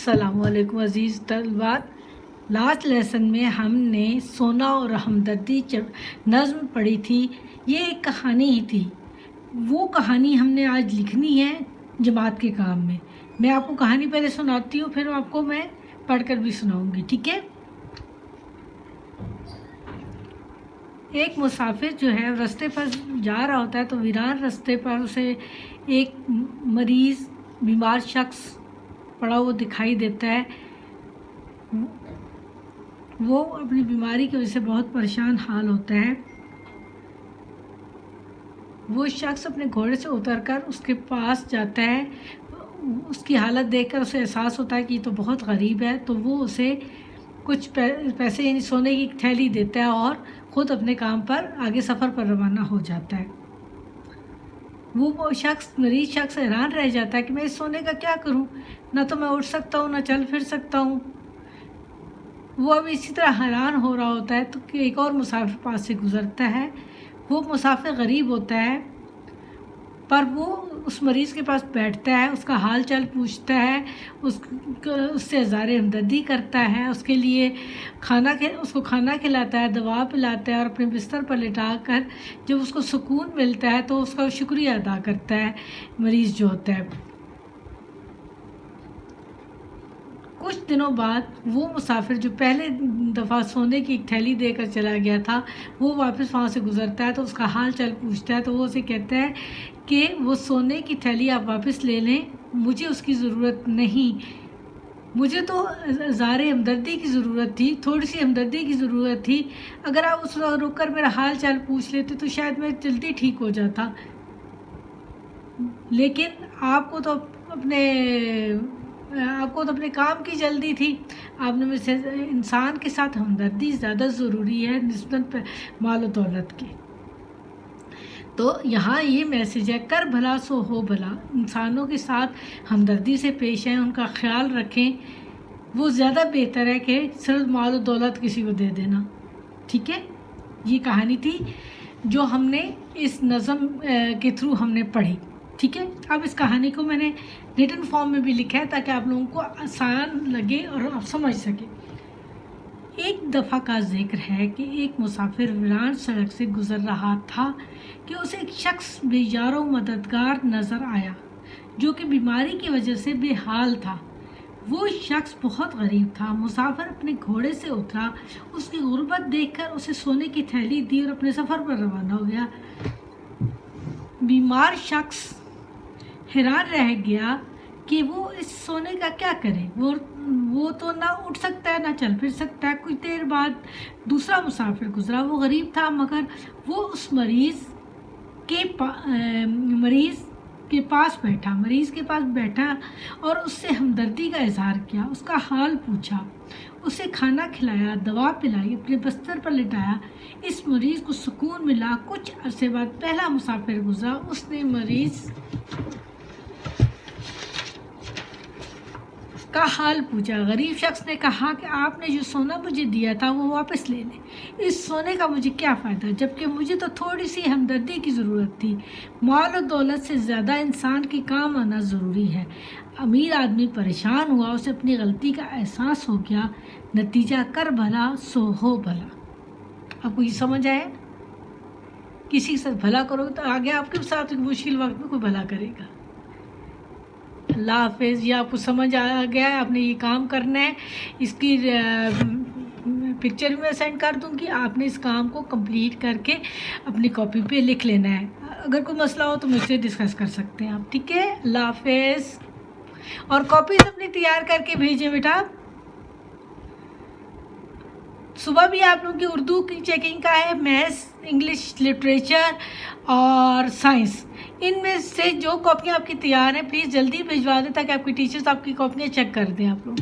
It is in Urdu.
السلام علیکم عزیز طلبات۔ لاسٹ لیسن میں ہم نے سونا اور ہمدردی نظم پڑھی تھی۔ یہ ایک کہانی ہی تھی، وہ کہانی ہم نے آج لکھنی ہے جماعت کے کام میں۔ میں آپ کو کہانی پہلے سناتی ہوں، پھر آپ کو میں پڑھ کر بھی سناؤں گی، ٹھیک ہے؟ ایک مسافر جو ہے راستے پر جا رہا ہوتا ہے تو ویران راستے پر اسے ایک مریض بیمار شخص پڑا وہ دکھائی دیتا ہے۔ وہ اپنی بیماری کی وجہ سے بہت پریشان حال ہوتا ہے۔ وہ شخص اپنے گھوڑے سے اتر کر اس کے پاس جاتا ہے۔ اس کی حالت دیکھ کر اسے احساس ہوتا ہے کہ یہ تو بہت غریب ہے، تو وہ اسے کچھ پیسے یعنی سونے کی تھیلی دیتا ہے اور خود اپنے کام پر آگے سفر پر روانہ ہو جاتا ہے۔ وہ مریض شخص حیران رہ جاتا ہے کہ میں اس سونے کا کیا کروں، نہ تو میں اٹھ سکتا ہوں، نہ چل پھر سکتا ہوں۔ وہ اب اسی طرح حیران ہو رہا ہوتا ہے تو ایک اور مسافر پاس سے گزرتا ہے۔ وہ مسافر غریب ہوتا ہے، پر وہ اس مریض کے پاس بیٹھتا ہے، اس کا حال چال پوچھتا ہے، اس سے اظہار ہمدردی کرتا ہے، اس کے لیے اس کو کھانا کھلاتا ہے، دوا پلاتا ہے، اور اپنے بستر پر لٹا کر جب اس کو سکون ملتا ہے تو اس کا شکریہ ادا کرتا ہے مریض جو ہوتا ہے۔ کچھ دنوں بعد وہ مسافر جو پہلے دفعہ سونے کی ایک تھیلی دے کر چلا گیا تھا، وہ واپس وہاں سے گزرتا ہے تو اس کا حال چال پوچھتا ہے، تو وہ اسے کہتا ہے کہ وہ سونے کی تھیلی آپ واپس لے لیں، مجھے اس کی ضرورت نہیں، مجھے تو اظہار ہمدردی کی ضرورت تھی، تھوڑی سی ہمدردی کی ضرورت تھی، اگر آپ اس وقت رک کر میرا حال چال پوچھ لیتے تو شاید میں جلدی ٹھیک ہو جاتا، لیکن آپ کو تو اپنے کام کی جلدی تھی، آپ نے مجھ سے انسان کے ساتھ ہمدردی زیادہ ضروری ہے نسبت مال و دولت کے۔ تو یہاں یہ میسیج ہے، کر بھلا سو ہو بھلا، انسانوں کے ساتھ ہمدردی سے پیش آئیں، ان کا خیال رکھیں، وہ زیادہ بہتر ہے کہ صرف مال و دولت کسی کو دے دینا، ٹھیک ہے؟ یہ کہانی تھی جو ہم نے اس نظم کے تھرو ہم نے پڑھی، ٹھیک ہے؟ اب اس کہانی کو میں نے ریٹن فارم میں بھی لکھا ہے تاکہ آپ لوگوں کو آسان لگے اور آپ سمجھ سکیں۔ ایک دفعہ کا ذکر ہے کہ ایک مسافر ویران سڑک سے گزر رہا تھا کہ اسے ایک شخص بے یار و مددگار نظر آیا جو کہ بیماری کی وجہ سے بے حال تھا۔ وہ شخص بہت غریب تھا۔ مسافر اپنے گھوڑے سے اترا، اس کی غربت دیکھ کر اسے سونے کی تھیلی دی اور اپنے سفر پر روانہ ہو گیا۔ بیمار شخص حیران رہ گیا کہ وہ اس سونے کا کیا کرے، وہ تو نہ اٹھ سکتا ہے نہ چل پھر سکتا ہے۔ کچھ دیر بعد دوسرا مسافر گزرا، وہ غریب تھا مگر وہ اس مریض کے پاس بیٹھا اور اس سے ہمدردی کا اظہار کیا، اس کا حال پوچھا، اسے کھانا کھلایا، دوا پلائی، اپنے بستر پر لٹایا۔ اس مریض کو سکون ملا۔ کچھ عرصے بعد پہلا مسافر گزرا، اس نے مریض کا حال پوچھا۔ غریب شخص نے کہا کہ آپ نے جو سونا مجھے دیا تھا وہ واپس لے لیں، اس سونے کا مجھے کیا فائدہ جبکہ مجھے تو تھوڑی سی ہمدردی کی ضرورت تھی۔ مال و دولت سے زیادہ انسان کے کام آنا ضروری ہے۔ امیر آدمی پریشان ہوا، اسے اپنی غلطی کا احساس ہو گیا۔ نتیجہ کر بھلا سو ہو بھلا۔ آپ کو یہ سمجھ آیا؟ کسی کے ساتھ بھلا کرو تو آگے آپ کے ساتھ مشکل وقت میں کوئی بھلا کرے گا۔ اللہ حافظ۔ یہ آپ کو سمجھ آ گیا ہے، آپ نے یہ کام کرنا ہے۔ اس کی پکچر بھی میں سینڈ کر دوں گی، آپ نے اس کام کو کمپلیٹ کر کے اپنی کاپی پہ لکھ لینا ہے۔ اگر کوئی مسئلہ ہو تو مجھ سے ڈسکس کر سکتے ہیں آپ، ٹھیک ہے؟ اللہ حافظ۔ اور کاپیز اپنی تیار کر کے بھیجیں بیٹا۔ صبح بھی آپ لوگوں کی اردو کی چیکنگ کا ہے، میتھس، انگلش لٹریچر اور سائنس۔ ان میں سے جو کاپیاں آپ کی تیار ہیں پلیز جلدی بھیجوا دیں تاکہ آپ کی ٹیچرز آپ کی کاپیاں چیک کر دیں آپ لوگ۔